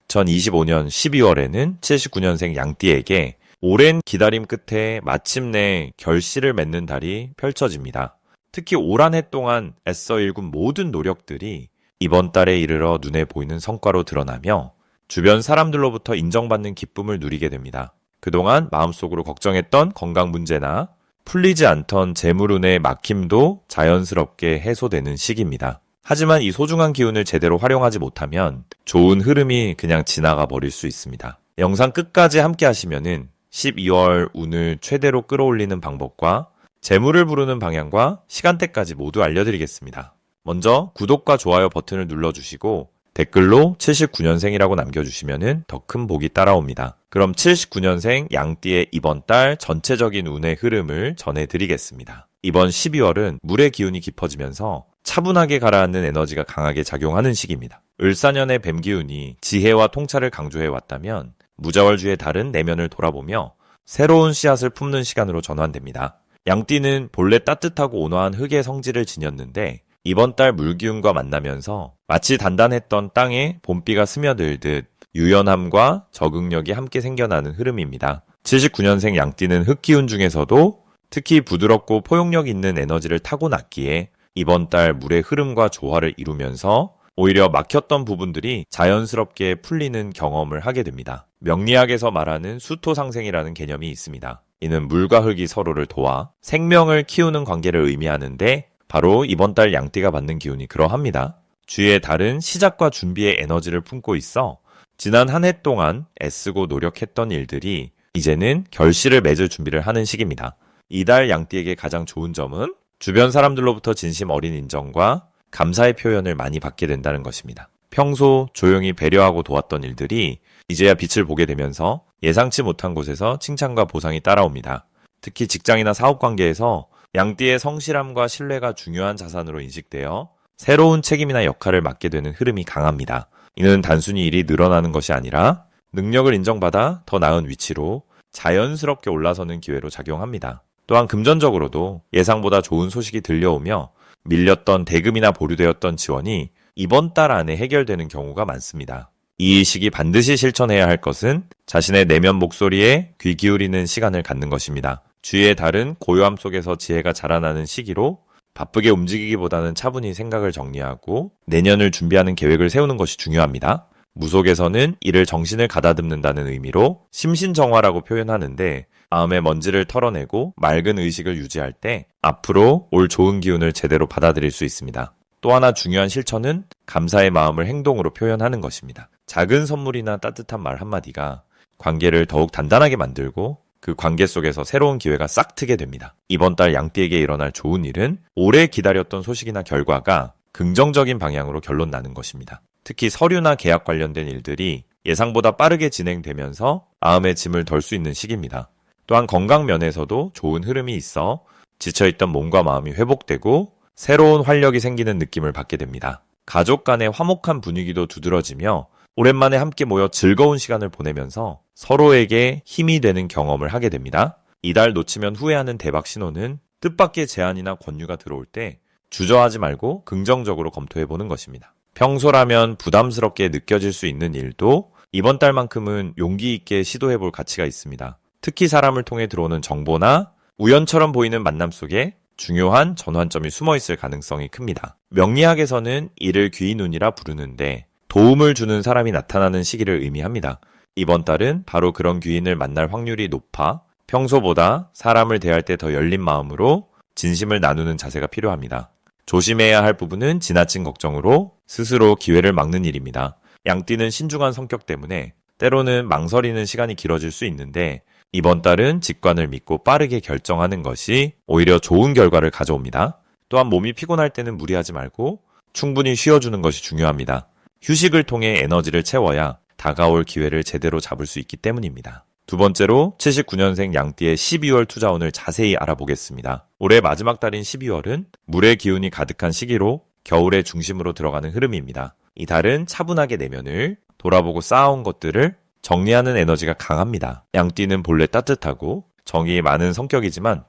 2025년 12월에는 79년생 양띠에게 오랜 기다림 끝에 마침내 결실을 맺는 달이 펼쳐집니다. 특히 올 한 해 동안 애써 일군 모든 노력들이 이번 달에 이르러 눈에 보이는 성과로 드러나며 주변 사람들로부터 인정받는 기쁨을 누리게 됩니다. 그동안 마음속으로 걱정했던 건강 문제나 풀리지 않던 재물운의 막힘도 자연스럽게 해소되는 시기입니다. 하지만 이 소중한 기운을 제대로 활용하지 못하면 좋은 흐름이 그냥 지나가 버릴 수 있습니다. 영상 끝까지 함께 하시면은 12월 운을 최대로 끌어올리는 방법과 재물을 부르는 방향과 시간대까지 모두 알려드리겠습니다. 먼저 구독과 좋아요 버튼을 눌러주시고 댓글로 79년생이라고 남겨주시면 더 큰 복이 따라옵니다. 그럼 79년생 양띠의 이번 달 전체적인 운의 흐름을 전해드리겠습니다. 이번 12월은 물의 기운이 깊어지면서 차분하게 가라앉는 에너지가 강하게 작용하는 시기입니다. 을사년의 뱀 기운이 지혜와 통찰을 강조해 왔다면 무자월주의 달은 내면을 돌아보며 새로운 씨앗을 품는 시간으로 전환됩니다. 양띠는 본래 따뜻하고 온화한 흙의 성질을 지녔는데 이번 달 물기운과 만나면서 마치 단단했던 땅에 봄비가 스며들듯 유연함과 적응력이 함께 생겨나는 흐름입니다. 79년생 양띠는 흙기운 중에서도 특히 부드럽고 포용력 있는 에너지를 타고났기에 이번 달 물의 흐름과 조화를 이루면서 오히려 막혔던 부분들이 자연스럽게 풀리는 경험을 하게 됩니다. 명리학에서 말하는 수토상생이라는 개념이 있습니다. 이는 물과 흙이 서로를 도와 생명을 키우는 관계를 의미하는데 바로 이번 달 양띠가 받는 기운이 그러합니다. 주위의 달은 시작과 준비의 에너지를 품고 있어 지난 한 해 동안 애쓰고 노력했던 일들이 이제는 결실을 맺을 준비를 하는 시기입니다. 이달 양띠에게 가장 좋은 점은 주변 사람들로부터 진심 어린 인정과 감사의 표현을 많이 받게 된다는 것입니다. 평소 조용히 배려하고 도왔던 일들이 이제야 빛을 보게 되면서 예상치 못한 곳에서 칭찬과 보상이 따라옵니다. 특히 직장이나 사업관계에서 양띠의 성실함과 신뢰가 중요한 자산으로 인식되어 새로운 책임이나 역할을 맡게 되는 흐름이 강합니다. 이는 단순히 일이 늘어나는 것이 아니라 능력을 인정받아 더 나은 위치로 자연스럽게 올라서는 기회로 작용합니다. 또한 금전적으로도 예상보다 좋은 소식이 들려오며 밀렸던 대금이나 보류되었던 지원이 이번 달 안에 해결되는 경우가 많습니다. 이 시기 반드시 실천해야 할 것은 자신의 내면 목소리에 귀 기울이는 시간을 갖는 것입니다. 주위의 달은 고요함 속에서 지혜가 자라나는 시기로 바쁘게 움직이기보다는 차분히 생각을 정리하고 내년을 준비하는 계획을 세우는 것이 중요합니다. 무속에서는 이를 정신을 가다듬는다는 의미로 심신정화라고 표현하는데 마음의 먼지를 털어내고 맑은 의식을 유지할 때 앞으로 올 좋은 기운을 제대로 받아들일 수 있습니다. 또 하나 중요한 실천은 감사의 마음을 행동으로 표현하는 것입니다. 작은 선물이나 따뜻한 말 한마디가 관계를 더욱 단단하게 만들고 그 관계 속에서 새로운 기회가 싹 트게 됩니다. 이번 달 양띠에게 일어날 좋은 일은 오래 기다렸던 소식이나 결과가 긍정적인 방향으로 결론 나는 것입니다. 특히 서류나 계약 관련된 일들이 예상보다 빠르게 진행되면서 마음의 짐을 덜 수 있는 시기입니다. 또한 건강 면에서도 좋은 흐름이 있어 지쳐있던 몸과 마음이 회복되고 새로운 활력이 생기는 느낌을 받게 됩니다. 가족 간의 화목한 분위기도 두드러지며 오랜만에 함께 모여 즐거운 시간을 보내면서 서로에게 힘이 되는 경험을 하게 됩니다. 이달 놓치면 후회하는 대박 신호는 뜻밖의 제안이나 권유가 들어올 때 주저하지 말고 긍정적으로 검토해보는 것입니다. 평소라면 부담스럽게 느껴질 수 있는 일도 이번 달만큼은 용기 있게 시도해볼 가치가 있습니다. 특히 사람을 통해 들어오는 정보나 우연처럼 보이는 만남 속에 중요한 전환점이 숨어있을 가능성이 큽니다. 명리학에서는 이를 귀인운이라 부르는데 도움을 주는 사람이 나타나는 시기를 의미합니다. 이번 달은 바로 그런 귀인을 만날 확률이 높아 평소보다 사람을 대할 때 더 열린 마음으로 진심을 나누는 자세가 필요합니다. 조심해야 할 부분은 지나친 걱정으로 스스로 기회를 막는 일입니다. 양띠는 신중한 성격 때문에 때로는 망설이는 시간이 길어질 수 있는데 이번 달은 직관을 믿고 빠르게 결정하는 것이 오히려 좋은 결과를 가져옵니다. 또한 몸이 피곤할 때는 무리하지 말고 충분히 쉬어주는 것이 중요합니다. 휴식을 통해 에너지를 채워야 다가올 기회를 제대로 잡을 수 있기 때문입니다. 두 번째로 79년생 양띠의 12월 투자운을 자세히 알아보겠습니다. 올해 마지막 달인 12월은 물의 기운이 가득한 시기로 겨울의 중심으로 들어가는 흐름입니다. 이 달은 차분하게 내면을 돌아보고 쌓아온 것들을 정리하는 에너지가 강합니다. 양띠는 본래 따뜻하고 정이 많은 성격이지만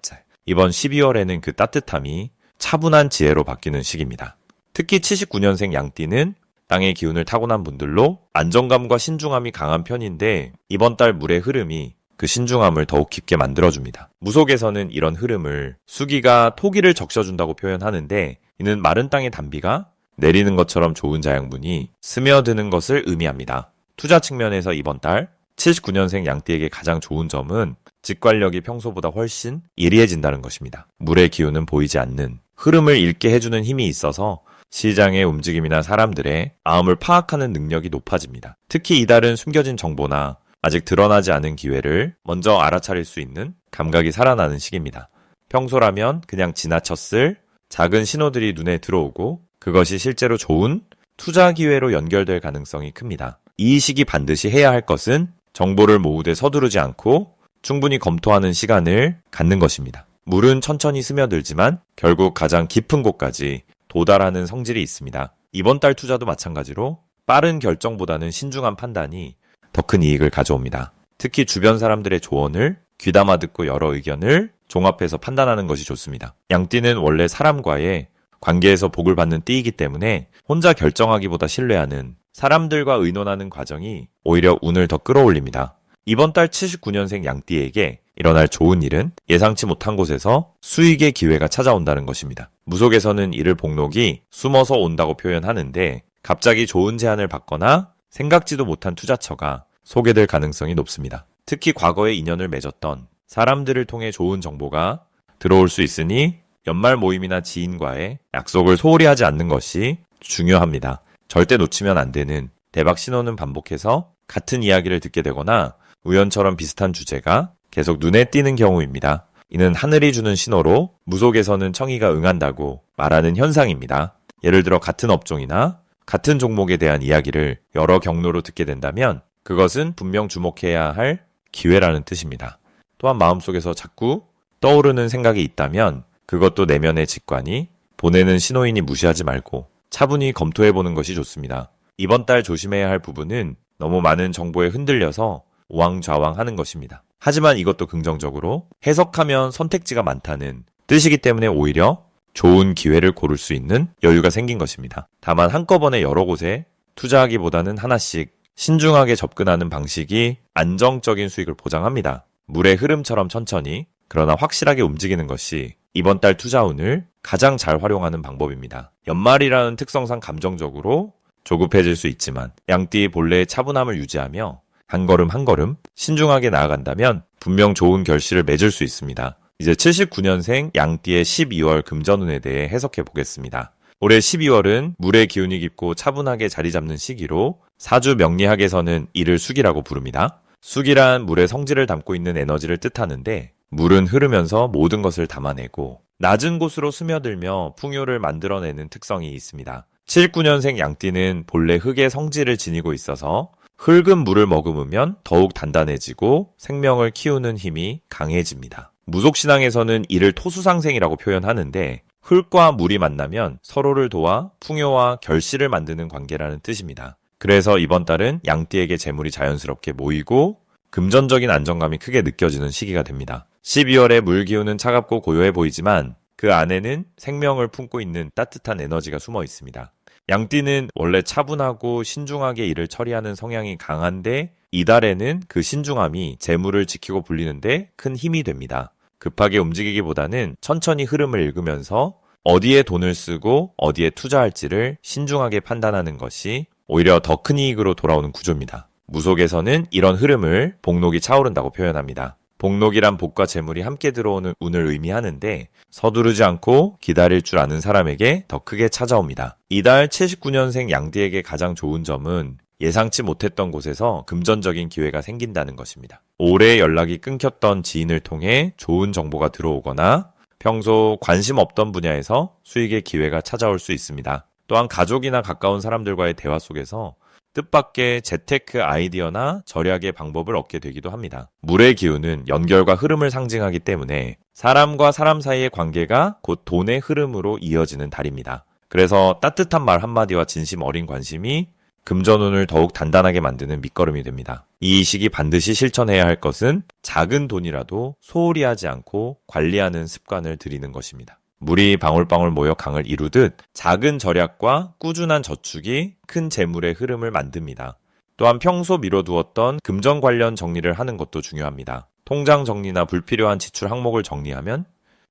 이번 12월에는 그 따뜻함이 차분한 지혜로 바뀌는 시기입니다. 특히 79년생 양띠는 땅의 기운을 타고난 분들로 안정감과 신중함이 강한 편인데 이번 달 물의 흐름이 그 신중함을 더욱 깊게 만들어줍니다. 무속에서는 이런 흐름을 수기가 토기를 적셔준다고 표현하는데 이는 마른 땅의 단비가 내리는 것처럼 좋은 자양분이 스며드는 것을 의미합니다. 투자 측면에서 이번 달 79년생 양띠에게 가장 좋은 점은 직관력이 평소보다 훨씬 예리해진다는 것입니다. 물의 기운은 보이지 않는 흐름을 읽게 해주는 힘이 있어서 시장의 움직임이나 사람들의 마음을 파악하는 능력이 높아집니다. 특히 이달은 숨겨진 정보나 아직 드러나지 않은 기회를 먼저 알아차릴 수 있는 감각이 살아나는 시기입니다. 평소라면 그냥 지나쳤을 작은 신호들이 눈에 들어오고 그것이 실제로 좋은 투자 기회로 연결될 가능성이 큽니다. 이 시기 반드시 해야 할 것은 정보를 모으되 서두르지 않고 충분히 검토하는 시간을 갖는 것입니다. 물은 천천히 스며들지만 결국 가장 깊은 곳까지 도달하는 성질이 있습니다. 이번 달 투자도 마찬가지로 빠른 결정보다는 신중한 판단이 더 큰 이익을 가져옵니다. 특히 주변 사람들의 조언을 귀담아 듣고 여러 의견을 종합해서 판단하는 것이 좋습니다. 양띠는 원래 사람과의 관계에서 복을 받는 띠이기 때문에 혼자 결정하기보다 신뢰하는 사람들과 의논하는 과정이 오히려 운을 더 끌어올립니다. 이번 달 79년생 양띠에게 일어날 좋은 일은 예상치 못한 곳에서 수익의 기회가 찾아온다는 것입니다. 무속에서는 이를 복록이 숨어서 온다고 표현하는데 갑자기 좋은 제안을 받거나 생각지도 못한 투자처가 소개될 가능성이 높습니다. 특히 과거에 인연을 맺었던 사람들을 통해 좋은 정보가 들어올 수 있으니 연말 모임이나 지인과의 약속을 소홀히 하지 않는 것이 중요합니다. 절대 놓치면 안 되는 대박 신호는 반복해서 같은 이야기를 듣게 되거나 우연처럼 비슷한 주제가 계속 눈에 띄는 경우입니다. 이는 하늘이 주는 신호로 무속에서는 청이가 응한다고 말하는 현상입니다. 예를 들어 같은 업종이나 같은 종목에 대한 이야기를 여러 경로로 듣게 된다면 그것은 분명 주목해야 할 기회라는 뜻입니다. 또한 마음속에서 자꾸 떠오르는 생각이 있다면 그것도 내면의 직관이 보내는 신호이니 무시하지 말고 차분히 검토해보는 것이 좋습니다. 이번 달 조심해야 할 부분은 너무 많은 정보에 흔들려서 우왕좌왕하는 것입니다. 하지만 이것도 긍정적으로 해석하면 선택지가 많다는 뜻이기 때문에 오히려 좋은 기회를 고를 수 있는 여유가 생긴 것입니다. 다만 한꺼번에 여러 곳에 투자하기보다는 하나씩 신중하게 접근하는 방식이 안정적인 수익을 보장합니다. 물의 흐름처럼 천천히 그러나 확실하게 움직이는 것이 이번 달 투자운을 가장 잘 활용하는 방법입니다. 연말이라는 특성상 감정적으로 조급해질 수 있지만 양띠의 본래의 차분함을 유지하며 한 걸음 한 걸음 신중하게 나아간다면 분명 좋은 결실을 맺을 수 있습니다. 이제 79년생 양띠의 12월 금전운에 대해 해석해 보겠습니다. 올해 12월은 물의 기운이 깊고 차분하게 자리 잡는 시기로 사주 명리학에서는 이를 수기라고 부릅니다. 수기란 물의 성질을 담고 있는 에너지를 뜻하는데 물은 흐르면서 모든 것을 담아내고 낮은 곳으로 스며들며 풍요를 만들어내는 특성이 있습니다. 79년생 양띠는 본래 흙의 성질을 지니고 있어서 흙은 물을 머금으면 더욱 단단해지고 생명을 키우는 힘이 강해집니다. 무속신앙에서는 이를 토수상생이라고 표현하는데 흙과 물이 만나면 서로를 도와 풍요와 결실을 만드는 관계라는 뜻입니다. 그래서 이번 달은 양띠에게 재물이 자연스럽게 모이고 금전적인 안정감이 크게 느껴지는 시기가 됩니다. 12월의 물 기운은 차갑고 고요해 보이지만 그 안에는 생명을 품고 있는 따뜻한 에너지가 숨어 있습니다. 양띠는 원래 차분하고 신중하게 일을 처리하는 성향이 강한데 이달에는 그 신중함이 재물을 지키고 불리는데 큰 힘이 됩니다. 급하게 움직이기보다는 천천히 흐름을 읽으면서 어디에 돈을 쓰고 어디에 투자할지를 신중하게 판단하는 것이 오히려 더 큰 이익으로 돌아오는 구조입니다. 무속에서는 이런 흐름을 복록이 차오른다고 표현합니다. 복록이란 복과 재물이 함께 들어오는 운을 의미하는데 서두르지 않고 기다릴 줄 아는 사람에게 더 크게 찾아옵니다. 이달 79년생 양띠에게 가장 좋은 점은 예상치 못했던 곳에서 금전적인 기회가 생긴다는 것입니다. 오래 연락이 끊겼던 지인을 통해 좋은 정보가 들어오거나 평소 관심 없던 분야에서 수익의 기회가 찾아올 수 있습니다. 또한 가족이나 가까운 사람들과의 대화 속에서 뜻밖의 재테크 아이디어나 절약의 방법을 얻게 되기도 합니다. 물의 기운은 연결과 흐름을 상징하기 때문에 사람과 사람 사이의 관계가 곧 돈의 흐름으로 이어지는 달입니다. 그래서 따뜻한 말 한마디와 진심 어린 관심이 금전운을 더욱 단단하게 만드는 밑거름이 됩니다. 이 시기 반드시 실천해야 할 것은 작은 돈이라도 소홀히 하지 않고 관리하는 습관을 들이는 것입니다. 물이 방울방울 모여 강을 이루듯 작은 절약과 꾸준한 저축이 큰 재물의 흐름을 만듭니다. 또한 평소 미뤄두었던 금전 관련 정리를 하는 것도 중요합니다. 통장 정리나 불필요한 지출 항목을 정리하면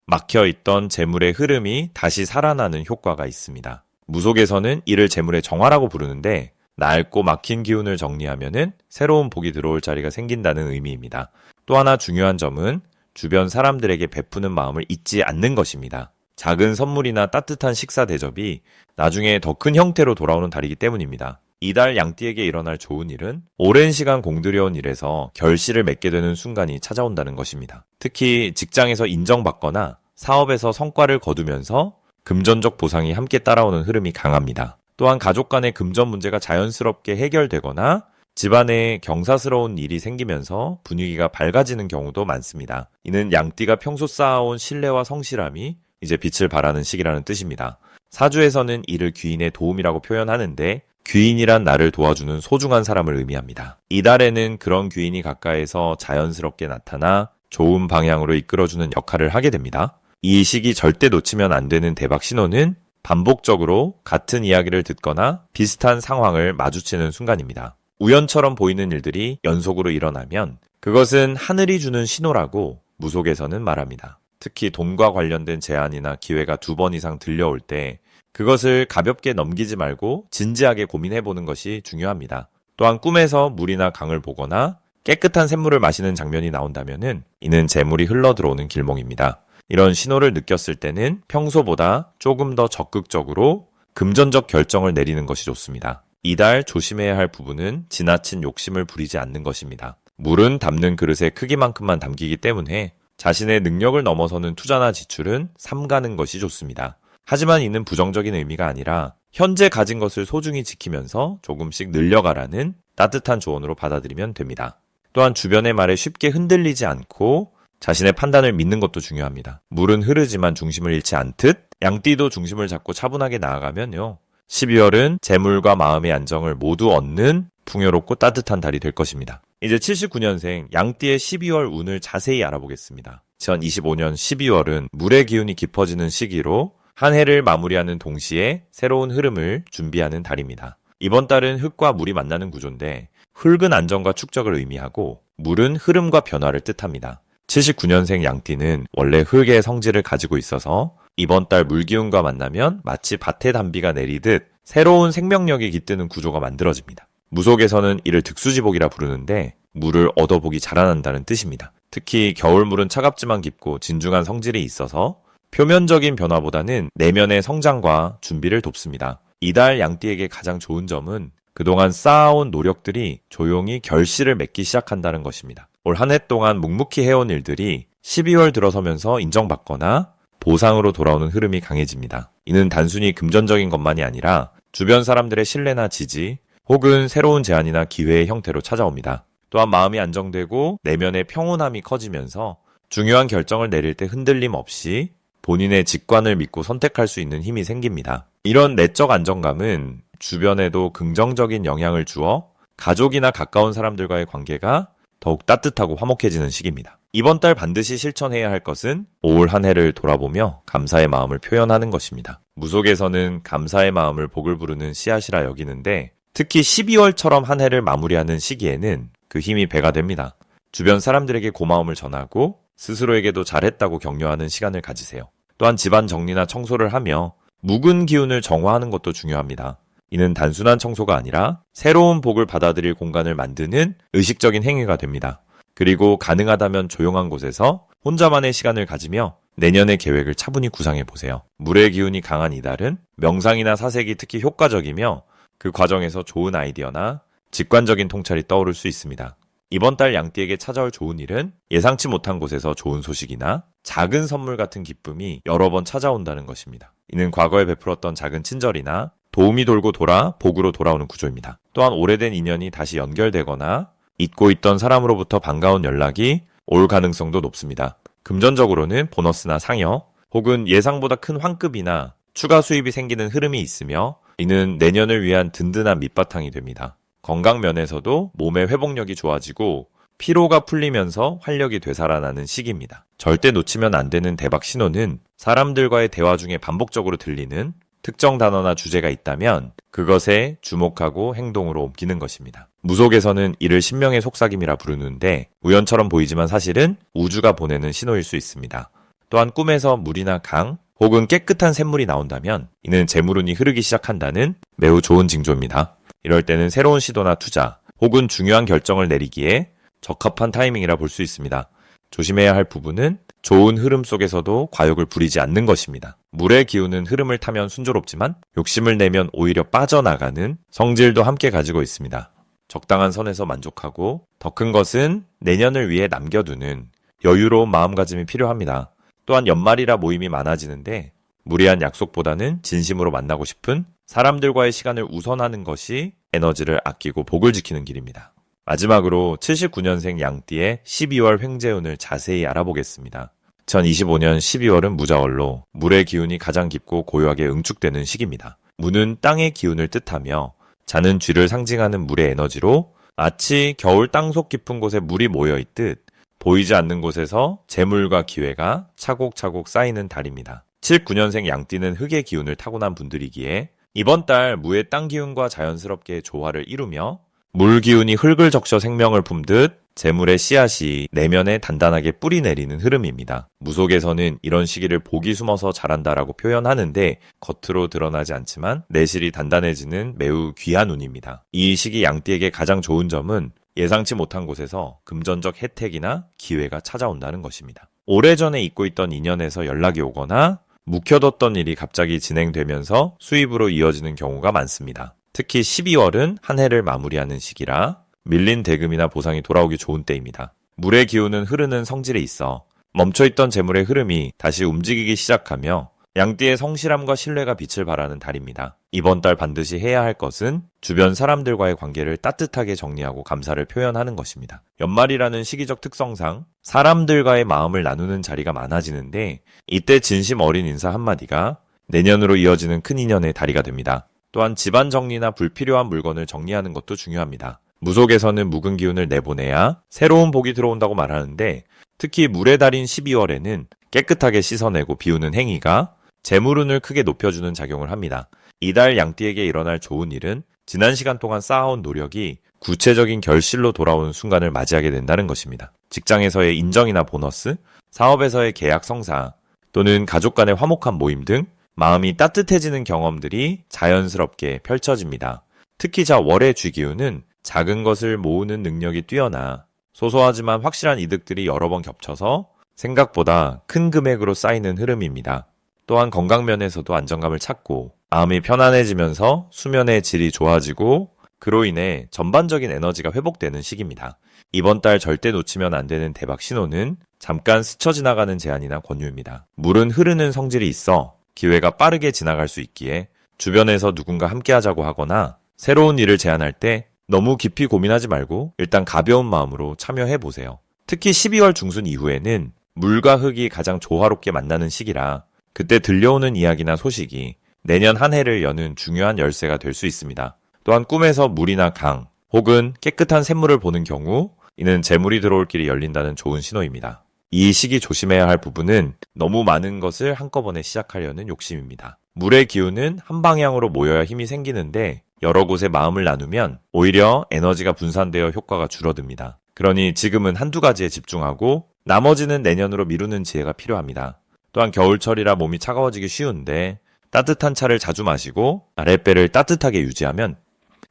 막혀있던 재물의 흐름이 다시 살아나는 효과가 있습니다. 무속에서는 이를 재물의 정화라고 부르는데 낡고 막힌 기운을 정리하면은 새로운 복이 들어올 자리가 생긴다는 의미입니다. 또 하나 중요한 점은 주변 사람들에게 베푸는 마음을 잊지 않는 것입니다. 작은 선물이나 따뜻한 식사 대접이 나중에 더 큰 형태로 돌아오는 달이기 때문입니다. 이달 양띠에게 일어날 좋은 일은 오랜 시간 공들여온 일에서 결실을 맺게 되는 순간이 찾아온다는 것입니다. 특히 직장에서 인정받거나 사업에서 성과를 거두면서 금전적 보상이 함께 따라오는 흐름이 강합니다. 또한 가족 간의 금전 문제가 자연스럽게 해결되거나 집안에 경사스러운 일이 생기면서 분위기가 밝아지는 경우도 많습니다. 이는 양띠가 평소 쌓아온 신뢰와 성실함이 이제 빛을 발하는 시기라는 뜻입니다. 사주에서는 이를 귀인의 도움이라고 표현하는데 귀인이란 나를 도와주는 소중한 사람을 의미합니다. 이달에는 그런 귀인이 가까이서 자연스럽게 나타나 좋은 방향으로 이끌어주는 역할을 하게 됩니다. 이 시기 절대 놓치면 안 되는 대박 신호는 반복적으로 같은 이야기를 듣거나 비슷한 상황을 마주치는 순간입니다. 우연처럼 보이는 일들이 연속으로 일어나면 그것은 하늘이 주는 신호라고 무속에서는 말합니다. 특히 돈과 관련된 제안이나 기회가 2번 이상 들려올 때 그것을 가볍게 넘기지 말고 진지하게 고민해보는 것이 중요합니다. 또한 꿈에서 물이나 강을 보거나 깨끗한 샘물을 마시는 장면이 나온다면 이는 재물이 흘러들어오는 길몽입니다. 이런 신호를 느꼈을 때는 평소보다 조금 더 적극적으로 금전적 결정을 내리는 것이 좋습니다. 이달 조심해야 할 부분은 지나친 욕심을 부리지 않는 것입니다. 물은 담는 그릇의 크기만큼만 담기기 때문에 자신의 능력을 넘어서는 투자나 지출은 삼가는 것이 좋습니다. 하지만 이는 부정적인 의미가 아니라 현재 가진 것을 소중히 지키면서 조금씩 늘려가라는 따뜻한 조언으로 받아들이면 됩니다. 또한 주변의 말에 쉽게 흔들리지 않고 자신의 판단을 믿는 것도 중요합니다. 물은 흐르지만 중심을 잃지 않듯 양띠도 중심을 잡고 차분하게 나아가면요. 12월은 재물과 마음의 안정을 모두 얻는 풍요롭고 따뜻한 달이 될 것입니다. 이제 79년생 양띠의 12월 운을 자세히 알아보겠습니다. 2025년 12월은 물의 기운이 깊어지는 시기로 한 해를 마무리하는 동시에 새로운 흐름을 준비하는 달입니다. 이번 달은 흙과 물이 만나는 구조인데 흙은 안정과 축적을 의미하고 물은 흐름과 변화를 뜻합니다. 79년생 양띠는 원래 흙의 성질을 가지고 있어서 이번 달 물기운과 만나면 마치 밭에 단비가 내리듯 새로운 생명력이 깃드는 구조가 만들어집니다. 무속에서는 이를 득수지복이라 부르는데 물을 얻어보기 자라난다는 뜻입니다. 특히 겨울물은 차갑지만 깊고 진중한 성질이 있어서 표면적인 변화보다는 내면의 성장과 준비를 돕습니다. 이달 양띠에게 가장 좋은 점은 그동안 쌓아온 노력들이 조용히 결실을 맺기 시작한다는 것입니다. 올 한 해 동안 묵묵히 해온 일들이 12월 들어서면서 인정받거나 보상으로 돌아오는 흐름이 강해집니다. 이는 단순히 금전적인 것만이 아니라 주변 사람들의 신뢰나 지지 혹은 새로운 제안이나 기회의 형태로 찾아옵니다. 또한 마음이 안정되고 내면의 평온함이 커지면서 중요한 결정을 내릴 때 흔들림 없이 본인의 직관을 믿고 선택할 수 있는 힘이 생깁니다. 이런 내적 안정감은 주변에도 긍정적인 영향을 주어 가족이나 가까운 사람들과의 관계가 더욱 따뜻하고 화목해지는 시기입니다. 이번 달 반드시 실천해야 할 것은 올 한 해를 돌아보며 감사의 마음을 표현하는 것입니다. 무속에서는 감사의 마음을 복을 부르는 씨앗이라 여기는데 특히 12월처럼 한 해를 마무리하는 시기에는 그 힘이 배가 됩니다. 주변 사람들에게 고마움을 전하고 스스로에게도 잘했다고 격려하는 시간을 가지세요. 또한 집안 정리나 청소를 하며 묵은 기운을 정화하는 것도 중요합니다. 이는 단순한 청소가 아니라 새로운 복을 받아들일 공간을 만드는 의식적인 행위가 됩니다. 그리고 가능하다면 조용한 곳에서 혼자만의 시간을 가지며 내년의 계획을 차분히 구상해보세요. 물의 기운이 강한 이달은 명상이나 사색이 특히 효과적이며 그 과정에서 좋은 아이디어나 직관적인 통찰이 떠오를 수 있습니다. 이번 달 양띠에게 찾아올 좋은 일은 예상치 못한 곳에서 좋은 소식이나 작은 선물 같은 기쁨이 여러 번 찾아온다는 것입니다. 이는 과거에 베풀었던 작은 친절이나 도움이 돌고 돌아 복으로 돌아오는 구조입니다. 또한 오래된 인연이 다시 연결되거나 잊고 있던 사람으로부터 반가운 연락이 올 가능성도 높습니다. 금전적으로는 보너스나 상여 혹은 예상보다 큰 환급이나 추가 수입이 생기는 흐름이 있으며 이는 내년을 위한 든든한 밑바탕이 됩니다. 건강 면에서도 몸의 회복력이 좋아지고 피로가 풀리면서 활력이 되살아나는 시기입니다. 절대 놓치면 안 되는 대박 신호는 사람들과의 대화 중에 반복적으로 들리는 특정 단어나 주제가 있다면 그것에 주목하고 행동으로 옮기는 것입니다. 무속에서는 이를 신명의 속삭임이라 부르는데 우연처럼 보이지만 사실은 우주가 보내는 신호일 수 있습니다. 또한 꿈에서 물이나 강 혹은 깨끗한 샘물이 나온다면 이는 재물운이 흐르기 시작한다는 매우 좋은 징조입니다. 이럴 때는 새로운 시도나 투자 혹은 중요한 결정을 내리기에 적합한 타이밍이라 볼 수 있습니다. 조심해야 할 부분은 좋은 흐름 속에서도 과욕을 부리지 않는 것입니다. 물의 기운은 흐름을 타면 순조롭지만 욕심을 내면 오히려 빠져나가는 성질도 함께 가지고 있습니다. 적당한 선에서 만족하고 더 큰 것은 내년을 위해 남겨두는 여유로운 마음가짐이 필요합니다. 또한 연말이라 모임이 많아지는데 무리한 약속보다는 진심으로 만나고 싶은 사람들과의 시간을 우선하는 것이 에너지를 아끼고 복을 지키는 길입니다. 마지막으로 79년생 양띠의 12월 횡재운을 자세히 알아보겠습니다. 2025년 12월은 무자월로 물의 기운이 가장 깊고 고요하게 응축되는 시기입니다. 무는 땅의 기운을 뜻하며 자는 쥐를 상징하는 물의 에너지로 마치 겨울 땅속 깊은 곳에 물이 모여있듯 보이지 않는 곳에서 재물과 기회가 차곡차곡 쌓이는 달입니다. 79년생 양띠는 흙의 기운을 타고난 분들이기에 이번 달 무의 땅 기운과 자연스럽게 조화를 이루며 물 기운이 흙을 적셔 생명을 품듯 재물의 씨앗이 내면에 단단하게 뿌리 내리는 흐름입니다. 무속에서는 이런 시기를 복이 숨어서 자란다라고 표현하는데 겉으로 드러나지 않지만 내실이 단단해지는 매우 귀한 운입니다. 이 시기 양띠에게 가장 좋은 점은 예상치 못한 곳에서 금전적 혜택이나 기회가 찾아온다는 것입니다. 오래전에 잊고 있던 인연에서 연락이 오거나 묵혀뒀던 일이 갑자기 진행되면서 수입으로 이어지는 경우가 많습니다. 특히 12월은 한 해를 마무리하는 시기라 밀린 대금이나 보상이 돌아오기 좋은 때입니다. 물의 기운은 흐르는 성질에 있어 멈춰있던 재물의 흐름이 다시 움직이기 시작하며 양띠의 성실함과 신뢰가 빛을 발하는 달입니다. 이번 달 반드시 해야 할 것은 주변 사람들과의 관계를 따뜻하게 정리하고 감사를 표현하는 것입니다. 연말이라는 시기적 특성상 사람들과의 마음을 나누는 자리가 많아지는데 이때 진심 어린 인사 한마디가 내년으로 이어지는 큰 인연의 다리가 됩니다. 또한 집안 정리나 불필요한 물건을 정리하는 것도 중요합니다. 무속에서는 묵은 기운을 내보내야 새로운 복이 들어온다고 말하는데 특히 물의 달인 12월에는 깨끗하게 씻어내고 비우는 행위가 재물운을 크게 높여주는 작용을 합니다. 이달 양띠에게 일어날 좋은 일은 지난 시간 동안 쌓아온 노력이 구체적인 결실로 돌아오는 순간을 맞이하게 된다는 것입니다. 직장에서의 인정이나 보너스, 사업에서의 계약 성사, 또는 가족 간의 화목한 모임 등 마음이 따뜻해지는 경험들이 자연스럽게 펼쳐집니다. 특히 월의 쥐기운은 작은 것을 모으는 능력이 뛰어나 소소하지만 확실한 이득들이 여러 번 겹쳐서 생각보다 큰 금액으로 쌓이는 흐름입니다. 또한 건강면에서도 안정감을 찾고 마음이 편안해지면서 수면의 질이 좋아지고 그로 인해 전반적인 에너지가 회복되는 시기입니다. 이번 달 절대 놓치면 안 되는 대박 신호는 잠깐 스쳐 지나가는 제안이나 권유입니다. 물은 흐르는 성질이 있어 기회가 빠르게 지나갈 수 있기에 주변에서 누군가 함께 하자고 하거나 새로운 일을 제안할 때 너무 깊이 고민하지 말고 일단 가벼운 마음으로 참여해보세요. 특히 12월 중순 이후에는 물과 흙이 가장 조화롭게 만나는 시기라 그때 들려오는 이야기나 소식이 내년 한 해를 여는 중요한 열쇠가 될 수 있습니다. 또한 꿈에서 물이나 강 혹은 깨끗한 샘물을 보는 경우 이는 재물이 들어올 길이 열린다는 좋은 신호입니다. 이 시기 조심해야 할 부분은 너무 많은 것을 한꺼번에 시작하려는 욕심입니다. 물의 기운은 한 방향으로 모여야 힘이 생기는데 여러 곳에 마음을 나누면 오히려 에너지가 분산되어 효과가 줄어듭니다. 그러니 지금은 한두 가지에 집중하고 나머지는 내년으로 미루는 지혜가 필요합니다. 또한 겨울철이라 몸이 차가워지기 쉬운데 따뜻한 차를 자주 마시고 아랫배를 따뜻하게 유지하면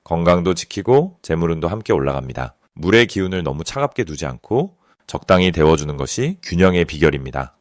건강도 지키고 재물운도 함께 올라갑니다. 물의 기운을 너무 차갑게 두지 않고 적당히 데워주는 것이 균형의 비결입니다.